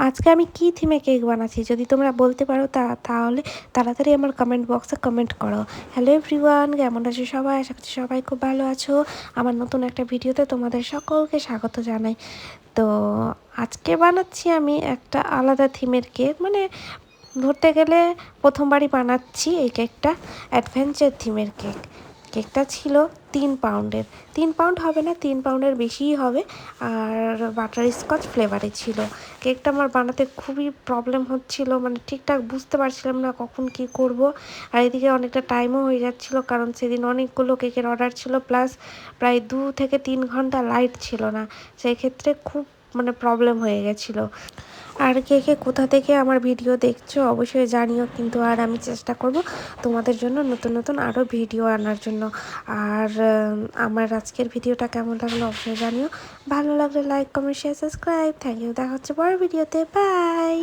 আজকে আমি কি থিমে কেক বানাচ্ছি যদি তোমরা বলতে পারো তাহলে তাড়াতাড়ি আমার কমেন্ট বক্সে কমেন্ট করো। হ্যালো এভরিওয়ান, কেমন আছো সবাই? আশা করছি সবাই খুব ভালো আছো। আমার নতুন একটা ভিডিওতে তোমাদের সকলকে স্বাগত জানাই। তো আজকে বানাচ্ছি আমি একটা আলাদা থিমের কেক, মানে ধরতে গেলে প্রথমবারই বানাচ্ছি এই কেকটা। অ্যাডভেঞ্চার থিমের কেকটা ছিল 3 পাউন্ডের। 3 পাউন্ড হবে না, 3 পাউন্ডের বেশিই হবে। আর বাটার স্কচ ফ্লেভারে ছিল। কেকটা আমার বানাতে খুবই প্রবলেম হচ্ছিল, মানে ঠিকঠাক বুঝতে পারছিলাম না কখন কি করব। আর এদিকে অনেকটা টাইমও হয়ে যাচ্ছিল, কারণ সেদিন অনেকগুলো কেকের অর্ডার ছিল, প্লাস প্রায় 2 থেকে 3 ঘন্টা লাইট ছিল না। সেই ক্ষেত্রে খুব প্রবলেম হয়ে গেছিলো। আর কে কে কোথা থেকে আমার ভিডিও দেখছো অবশ্যই জানিও কিন্তু। আর আমি চেষ্টা করব তোমাদের জন্য নতুন নতুন আরও ভিডিও আনার জন্য। আর আমার আজকের ভিডিওটা কেমন লাগলো অবশ্যই জানিও। ভালো লাগলে like, comment, share, subscribe. Thank you. দেখা হচ্ছে পরের ভিডিওতে। বাই।